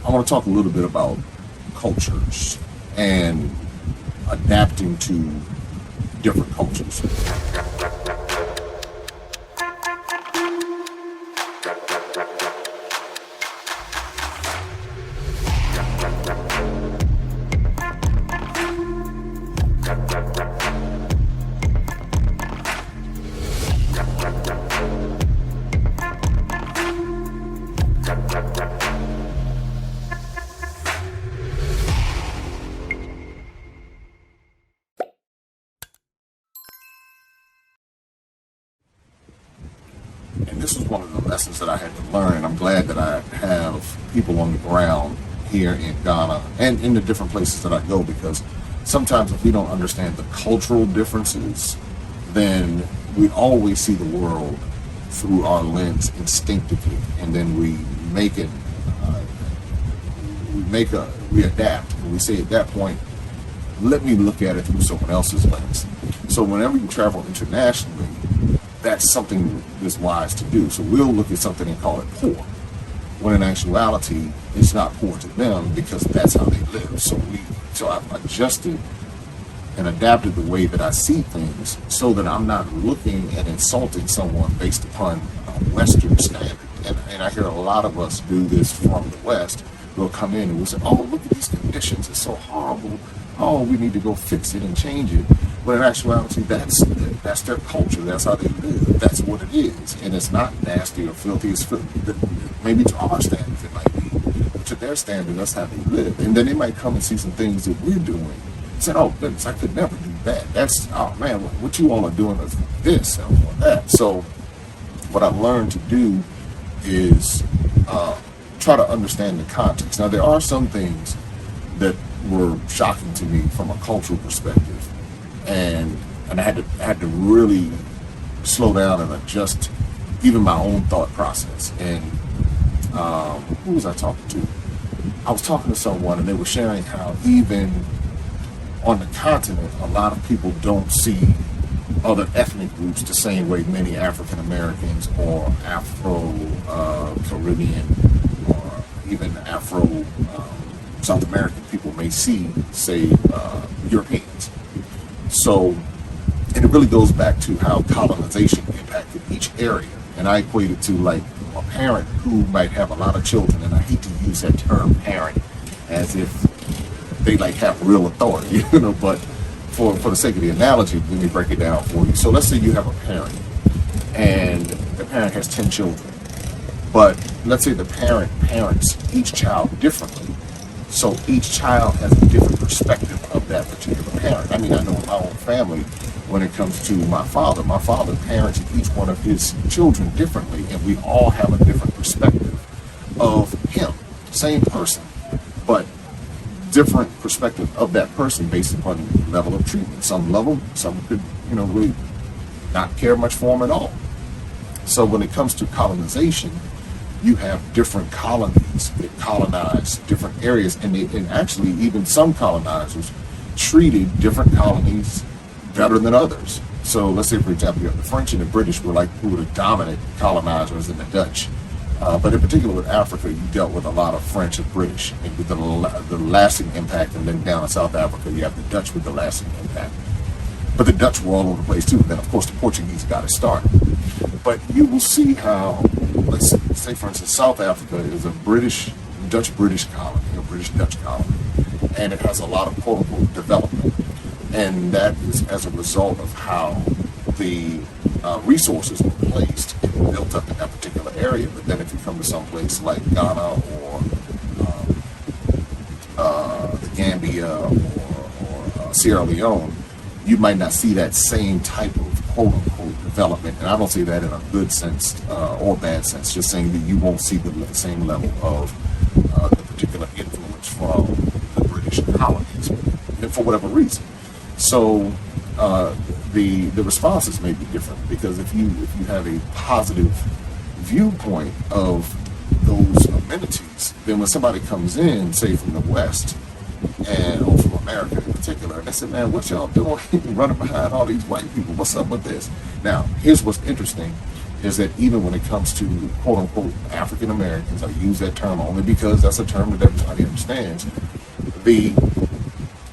I want to talk a little bit about cultures and adapting to different cultures. And this was one of the lessons that I had to learn, and I'm glad that I have people on the ground here in Ghana and in the different places that I go, because sometimes if we don't understand the cultural differences, then we always see the world through our lens instinctively, and then we adapt, and we say at that point, let me look at it through someone else's lens. So whenever you travel internationally, that's something that's wise to do. So we'll look at something and call it poor, when in actuality, it's not poor to them because that's how they live. So I've adjusted and adapted the way that I see things so that I'm not looking and insulting someone based upon a Western standard. And I hear a lot of us do this from the West. We'll come in and we'll say, oh, look at these conditions, it's so horrible. Oh, we need to go fix it and change it. But in actuality, that's their culture. That's how they live. That's what it is. And it's not nasty or filthy. It's maybe to our standards it might be. But to their standards, that's how they live. And then they might come and see some things that we're doing and say, oh, goodness, I could never do that. That's, oh man, what you all are doing is this and that. So what I've learned to do is try to understand the context. Now, there are some things that were shocking to me from a cultural perspective. And I had to really slow down and adjust even my own thought process. And who was I talking to? I was talking to someone, and they were sharing how even on the continent, a lot of people don't see other ethnic groups the same way many African Americans or Afro-Caribbean or even Afro South American people may see, say, Europeans. So, and it really goes back to how colonization impacted each area. And I equate it to like a parent who might have a lot of children, and I hate to use that term parent as if they like have real authority, but for the sake of the analogy, let me break it down for you. So let's say you have a parent, and the parent has 10 children, but let's say the parent parents each child differently. So each child has a different perspective of that particular parent. I mean, I know in my own family, when it comes to my father parents each one of his children differently, and we all have a different perspective of him. Same person, but different perspective of that person based upon level of treatment. Some love him, some could, really not care much for him at all. So when it comes to colonization, you have different colonies that colonize different areas, and actually even some colonizers treated different colonies better than others. So let's say, for example, you have the French and the British who were the dominant colonizers, and the Dutch. But in particular with Africa, you dealt with a lot of French and British, and with the lasting impact. And then down in South Africa, you have the Dutch with the lasting impact. But the Dutch were all over the place too. And then, of course, the Portuguese got it started. But you will see how, let's say, for instance, South Africa is a Dutch-British colony, a British-Dutch colony, and it has a lot of quote-unquote development. And that is as a result of how the resources were placed and built up in that particular area. But then if you come to some place like Ghana or the Gambia or Sierra Leone, you might not see that same type of quote-unquote development. And I don't say that in a good sense or bad sense, just saying that you won't see the same level of the particular influence from the British colonies, and for whatever reason. So the responses may be different, because if you have a positive viewpoint of those amenities, then when somebody comes in, say from the West, or from America in particular, and they say, man, what y'all doing running behind all these white people? What's up with this? Now, here's what's interesting. is that even when it comes to quote unquote African Americans, I use that term only because that's a term that everybody understands.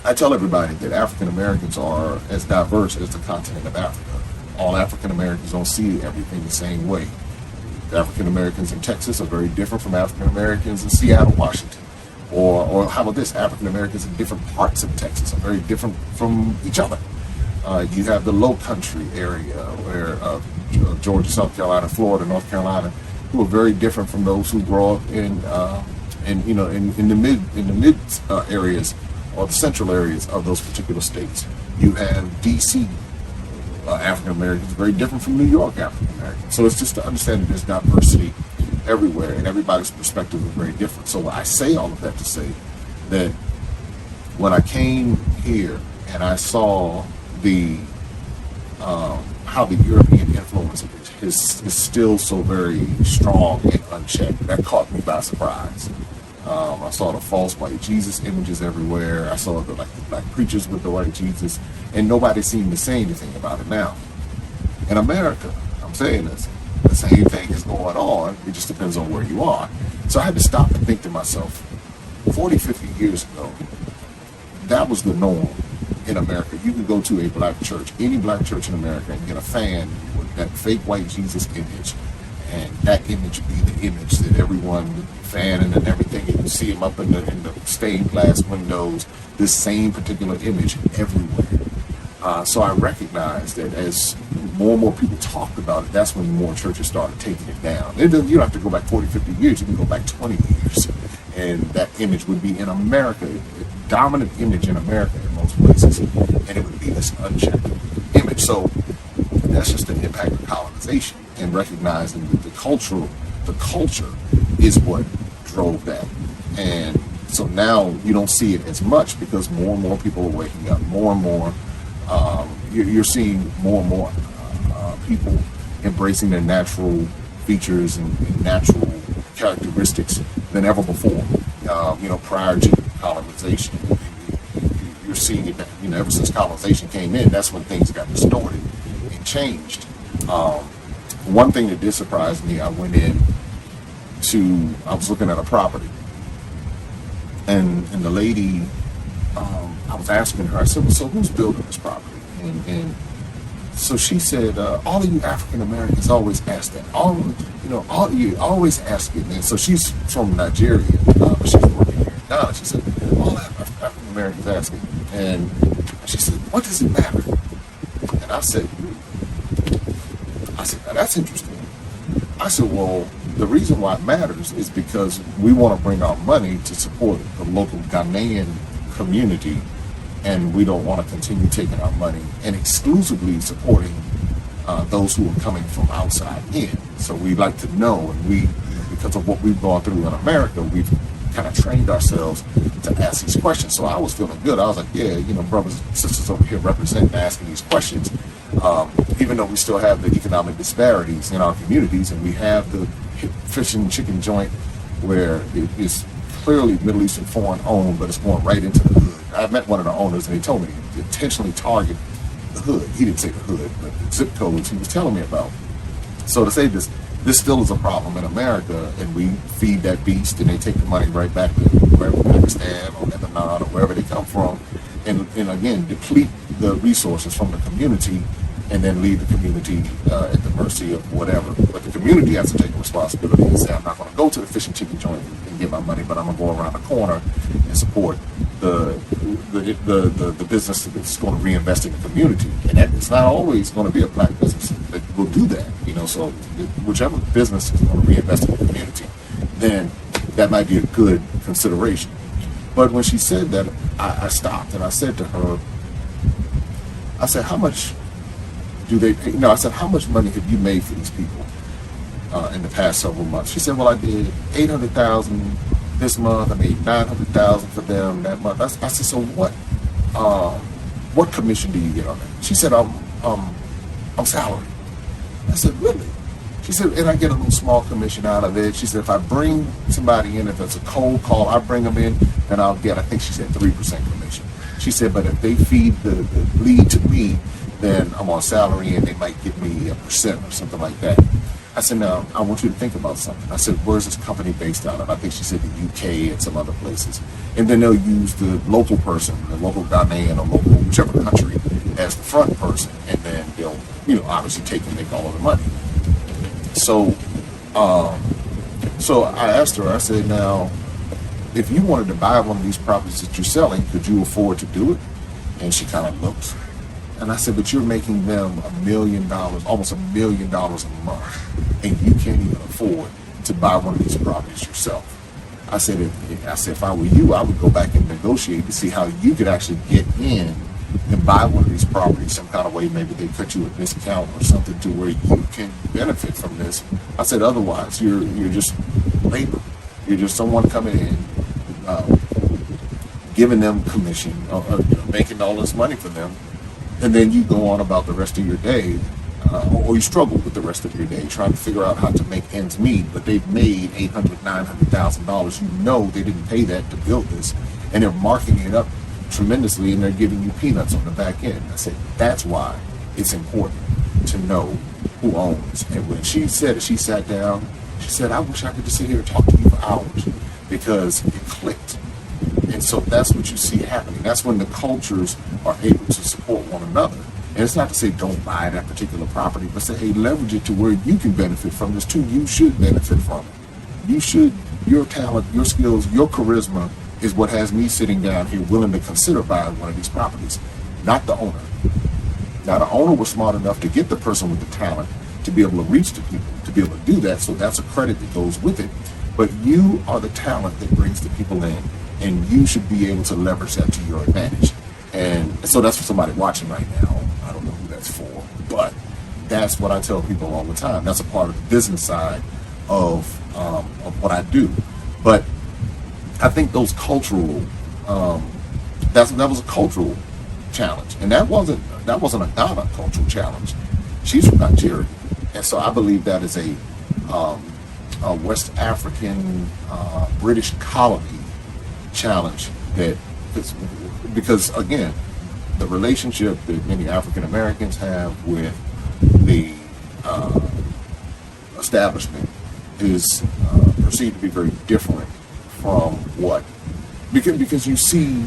I tell everybody that African Americans are as diverse as the continent of Africa. All African Americans don't see everything the same way. African Americans in Texas are very different from African Americans in Seattle, Washington. Or how about this? African Americans in different parts of Texas are very different from each other. You have the Low Country area where Georgia, South Carolina, Florida, North Carolina, who are very different from those who grow up in the mid areas or the central areas of those particular states. You have D.C. African Americans, very different from New York African Americans. So it's just to understand that there's diversity everywhere, and everybody's perspective is very different. So I say all of that to say that when I came here and I saw the how the European influence is still so very strong and unchecked, that caught me by surprise. I saw the false white Jesus images everywhere. I saw the black preachers with the white Jesus, and nobody seemed to say anything about it. Now, in America, I'm saying this, the same thing is going on. It just depends on where you are. So I had to stop and think to myself, 40, 50 years ago, that was the norm in America. You could go to a black church, any black church in America, and get a fan with that fake white Jesus image. And that image would be the image that everyone would be fanning and everything. And you see them up in the stained glass windows, this same particular image everywhere. So I recognized that as more and more people talked about it, that's when more churches started taking it down. You don't have to go back 40, 50 years. You can go back 20 years. And that image would be in America, a dominant image in America in most places. And it would be this unchecked image. So that's just the impact of colonization and recognizing that the culture is what drove that. And so now you don't see it as much because more and more people are waking up. More and more, you're seeing more and more people embracing their natural features and natural characteristics than ever before. Prior to colonization, you're seeing it. Ever since colonization came in, that's when things got distorted and changed. One thing that did surprise me, I was looking at a property, and the lady, I was asking her, I said, well, so who's building this property? And so she said, all of you African Americans always ask that. All you always ask it. And so she's from Nigeria, but she's working here in Ghana. She said, all African Americans ask it. And she said, what does it matter? And I said, now that's interesting. I said, well, the reason why it matters is because we want to bring our money to support the local Ghanaian community, and we don't want to continue taking our money and exclusively supporting those who are coming from outside in. So we like to know, and because of what we've gone through in America, we've kind of trained ourselves to ask these questions. So I was feeling good. I was like, yeah, brothers and sisters over here representing asking these questions. Even though we still have the economic disparities in our communities, and we have the fish and chicken joint where it is clearly Middle Eastern foreign owned, but it's going right into the hood. I met one of the owners, and he told me to intentionally target the hood. He didn't say the hood, but the zip codes he was telling me about. So to say this still is a problem in America, and we feed that beast, and they take the money right back to wherever, Pakistan or Lebanon or wherever they come from, and again deplete the resources from the community, and then leave the community at the mercy of whatever. But the community has to take a responsibility and say, I'm not going to go to the fish and chicken joint and get my money, but I'm going to go around the corner and support the business that's going to reinvest in the community. And it's not always going to be a black business that will do that. So whichever business is going to reinvest in the community, then that might be a good consideration. But when she said that, I stopped and I said to her, I said, how much do they pay? I said, how much money have you made for these people in the past several months? She said, well, I did $800,000 this month. I made $900,000 for them that month. I said, so what commission do you get on that? She said, I'm salary. I said, really? She said, and I get a little small commission out of it. She said, if I bring somebody in, if it's a cold call, I bring them in, then I'll get, I think she said 3% commission. She said, but if they feed the lead to me, then I'm on salary and they might give me 1% or something like that. I said, now, I want you to think about something. I said, where's this company based out of? I think she said the UK and some other places. And then they'll use the local person, the local Ghanaian or local whichever country as the front person. And then they'll, obviously take and make all of the money. So, so I asked her, I said, now, if you wanted to buy one of these properties that you're selling, could you afford to do it? And she kind of looked. And I said, but you're making them $1 million, almost $1 million a month, and you can't even afford to buy one of these properties yourself. I said, if I were you, I would go back and negotiate to see how you could actually get in and buy one of these properties some kind of way. Maybe they cut you a discount or something to where you can benefit from this. I said, otherwise, you're just labor. You're just someone coming in, giving them commission, making all this money for them. And then you go on about the rest of your day, or you struggle with the rest of your day trying to figure out how to make ends meet, but they've made $800,000, $900,000. You know they didn't pay that to build this, and they're marking it up tremendously, and they're giving you peanuts on the back end. I said, that's why it's important to know who owns. And when she said it, she sat down, she said, I wish I could just sit here and talk to you for hours, because it clicked. And so that's what you see happening. That's when the cultures are able to support one another. And it's not to say don't buy that particular property, but say, hey, leverage it to where you can benefit from this too. You should benefit from it. You should, your talent, your skills, your charisma is what has me sitting down here willing to consider buying one of these properties, not the owner. Now, the owner was smart enough to get the person with the talent to be able to reach the people, to be able to do that. So that's a credit that goes with it. But you are the talent that brings the people in, and you should be able to leverage that to your advantage. And so that's for somebody watching right now. I don't know who that's for, but that's what I tell people all the time. That's a part of the business side of what I do. But I think those cultural, that was a cultural challenge, and that wasn't a Ghana cultural challenge. She's from Nigeria, and so I believe that is a West African British colony challenge, that because again, the relationship that many African Americans have with the establishment is perceived to be very different from what, because you see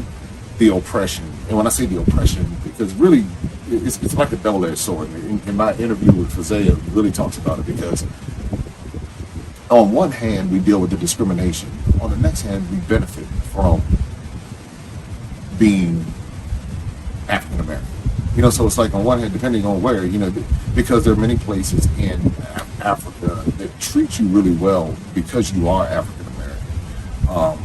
the oppression. And when I say the oppression, because really it's like a double-edged sword. In my interview with Fazea, he really talks about it, because on one hand we deal with the discrimination, on the next hand we benefit from being African American. So it's like on one hand, depending on where, because there are many places in Africa that treat you really well because you are African American.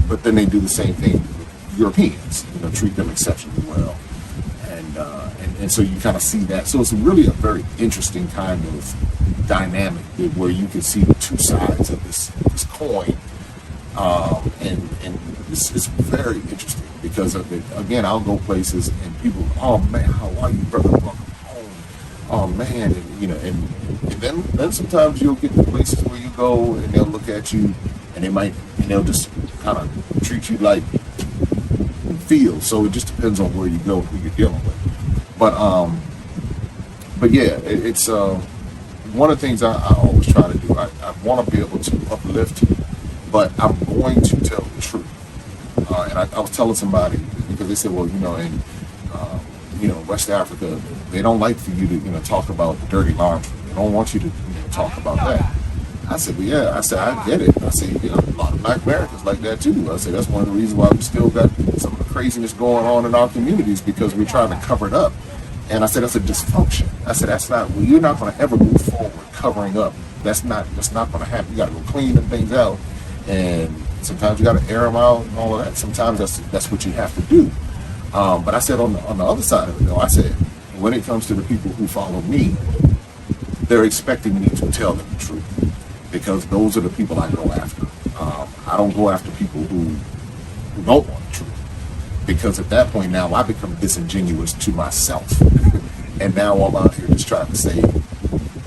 But then they do the same thing with Europeans, treat them exceptionally well. And so you kind of see that. So it's really a very interesting kind of dynamic where you can see the two sides of this coin. And it's very interesting, because again, I'll go places and people, oh man, how are you, brother? Welcome home. Oh man, and then sometimes you'll get to places where you go and they'll look at you and they'll just kind of treat you like feel. So it just depends on where you go, who you're dealing with. But yeah, it's one of the things I always try to do. I want to be able to uplift, but I'm going to tell the truth. And I was telling somebody, because they said, well, in West Africa, they don't like for you to, talk about the dirty laundry. They don't want you to talk about that. I said, well, yeah. I said, I get it. I said, a lot of Black Americans like that too. I said, that's one of the reasons why we still got some of the craziness going on in our communities, because we're trying to cover it up. And I said, that's a dysfunction. I said, that's not, well, you're not going to ever move forward covering up. That's not going to happen. You got to go clean them things out. And sometimes you got to air them out and all of that. Sometimes that's what you have to do. But I said on the other side of it, though, I said, when it comes to the people who follow me, they're expecting me to tell them the truth, because those are the people I go after. I don't go after people who don't want the truth, because at that point now I become disingenuous to myself. And now I'm out here just trying to say,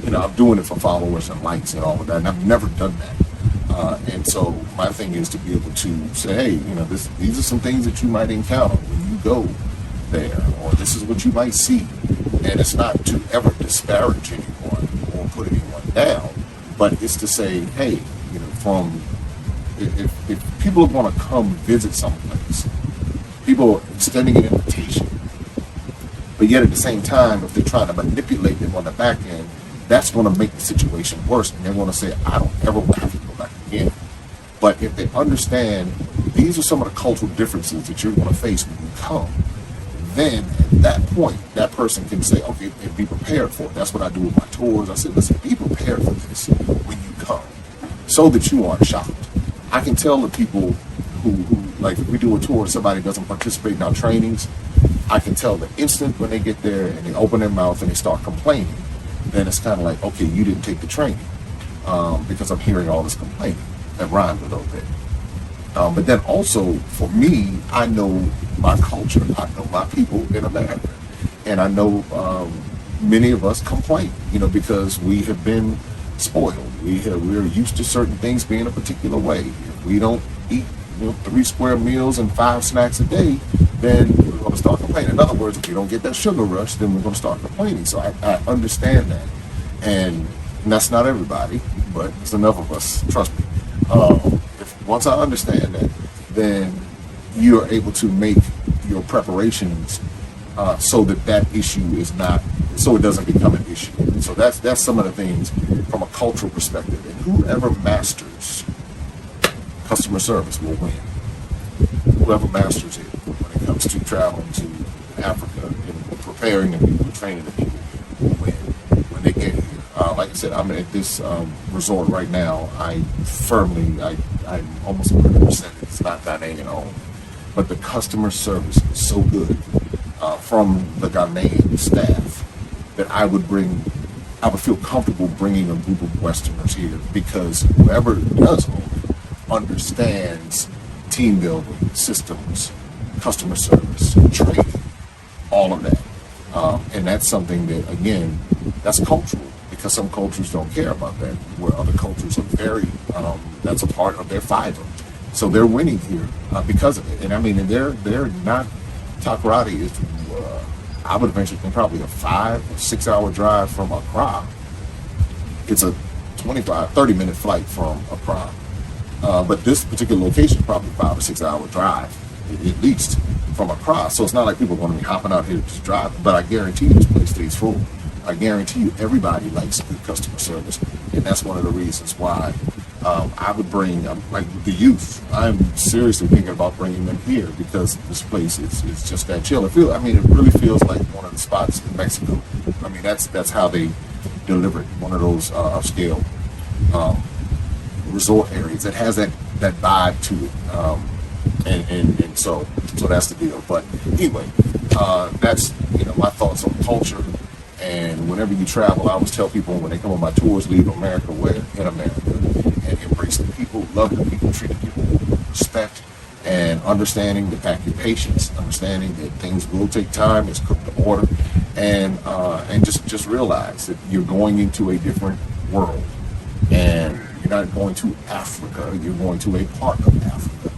I'm doing it for followers and likes and all of that, and I've never done that. And so my thing is to be able to say, hey, these are some things that you might encounter when you go there, or this is what you might see. And it's not to ever disparage anyone or put anyone down, but it's to say, hey, from if people want to come visit someplace, people extending an invitation, but yet at the same time, if they're trying to manipulate them on the back end, that's going to make the situation worse, and they're going to say, I don't ever want to have to go back again. But if they understand these are some of the cultural differences that you're going to face when you come, then at that point, that person can say, okay, and be prepared for it. That's what I do with my tours. I said, listen, be prepared for this when you come, so that you aren't shocked. I can tell the people who like, if we do a tour and somebody doesn't participate in our trainings, I can tell the instant when they get there and they open their mouth and they start complaining, then it's kind of like, okay, you didn't take the training, because I'm hearing all this complaining. That rhymed a little bit. But then also, for me, I know my culture. I know my people in America. And I know many of us complain, because we have been spoiled. We're used to certain things being a particular way. If we don't eat 3 square meals and 5 snacks a day, then we're going to start complaining. In other words, if we don't get that sugar rush, then we're going to start complaining. So I understand that. And that's not everybody, but it's enough of us, trust me. Once I understand that, then you're able to make your preparations so that issue is not, so it doesn't become an issue. So that's some of the things from a cultural perspective. And whoever masters customer service will win. Whoever masters it when it comes to traveling to Africa and preparing the people, training the people, will win when they get here. Like I said, I'm at this resort right now. I'm almost 100%. It's not dining at home, but the customer service is so good from the Ghanaian staff that I would feel comfortable bringing a group of Westerners here, because whoever does home understands team building, systems, customer service, training, all of that, and that's something that, again, that's cultural. Because some cultures don't care about that, where other cultures are very, that's a part of their fiber. So they're winning here because of it. And I mean, and they're not, Takoradi is, I would venture, probably a 5 or 6 hour drive from Accra. It's a 30 minute flight from Accra. But this particular location is probably 5 or 6 hour drive, at least, from Accra. So it's not like people are going to be hopping out here to just drive. But I guarantee you this place stays full. I guarantee you everybody likes good customer service, and that's one of the reasons why I would bring like the youth. I'm seriously thinking about bringing them here, because this place is just that chill. It really feels like one of the spots in Mexico. I mean, that's how they deliver it. One of those upscale resort areas that has that vibe to it, and so that's the deal. But anyway, that's my thoughts on culture. And whenever you travel, I always tell people when they come on my tours, leave America where in America, and embrace the people, love the people, treat the people with respect, and understanding the fact, your patience, understanding that things will take time, it's cooked to order, and just realize that you're going into a different world, and you're not going to Africa, you're going to a part of Africa,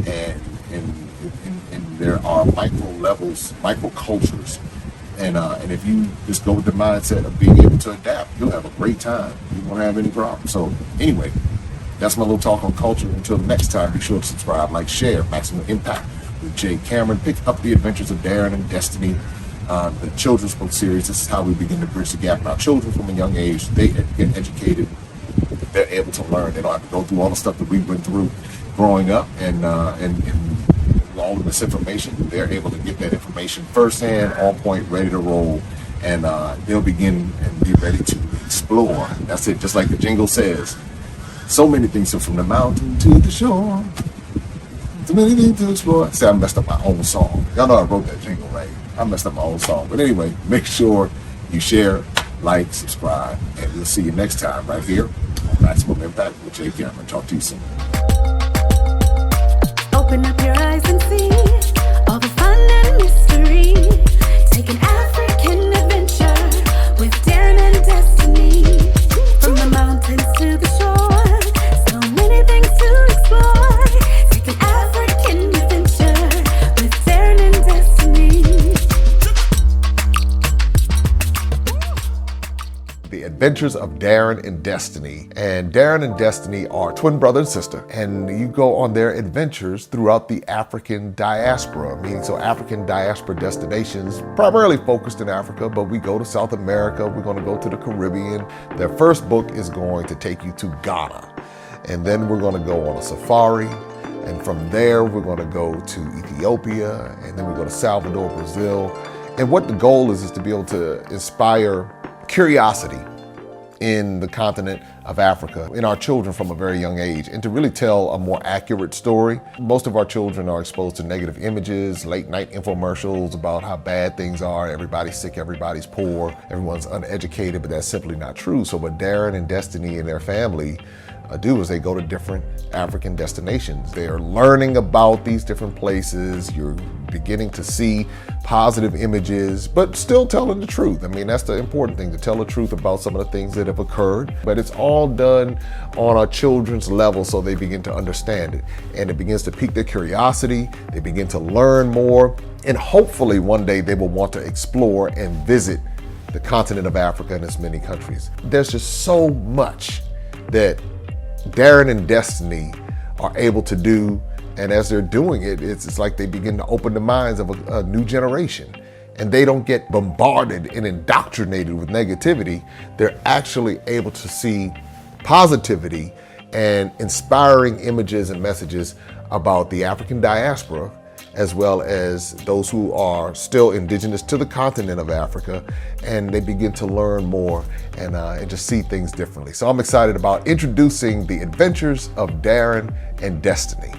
and there are micro levels, micro cultures. And if you just go with the mindset of being able to adapt, you'll have a great time. You won't have any problems. So anyway, that's my little talk on culture. Until next time, be sure to subscribe, like, share. Maximum Impact with Jay Cameron. Pick up The Adventures of Darren and Destiny, the children's book series. This is how we begin to bridge the gap in our children from a young age. They get educated. They're able to learn. They don't have to go through all the stuff that we went through growing up, and all of this information. They're able to get that information firsthand, on point, ready to roll, and they'll begin and be ready to explore. That's it, just like the jingle says. So many things, so from the mountain to the shore, so many things to explore. See, I messed up my own song. Y'all know I wrote that jingle, right? I messed up my own song. But anyway, make sure you share, like, subscribe, and we'll see you next time right here on Maximum Impact with Jay Cameron. Talk to you soon. Open up your eyes and see all the fun and mystery. Take an African adventure with Darren and Destiny. From the mountains to the shore, so many things to explore. Take an African adventure with Darren and Destiny. The Adventures of Darren and Destiny. And Darren and Destiny are twin brother and sister, and you go on their adventures throughout the African diaspora, meaning so African diaspora destinations, primarily focused in Africa, but we go to South America, we're going to go to the Caribbean. Their first book is going to take you to Ghana, and then we're going to go on a safari. And from there, we're going to go to Ethiopia, and then we go to Salvador, Brazil. And what the goal is to be able to inspire curiosity in the continent of Africa, in our children from a very young age, and to really tell a more accurate story. Most of our children are exposed to negative images, late night infomercials about how bad things are, everybody's sick, everybody's poor, everyone's uneducated, but that's simply not true. So what Darren and Destiny and their family do is they go to different African destinations. They are learning about these different places. You're beginning to see positive images, but still telling the truth. I mean, that's the important thing, to tell the truth about some of the things that have occurred. But it's all done on our children's level so they begin to understand it. And it begins to pique their curiosity. They begin to learn more. And hopefully one day they will want to explore and visit the continent of Africa and its many countries. There's just so much that Darren and Destiny are able to do, and as they're doing it, it's like they begin to open the minds of a new generation, and they don't get bombarded and indoctrinated with negativity. They're actually able to see positivity and inspiring images and messages about the African diaspora, as well as those who are still indigenous to the continent of Africa, and they begin to learn more and just see things differently. So I'm excited about introducing the Adventures of Darren and Destiny.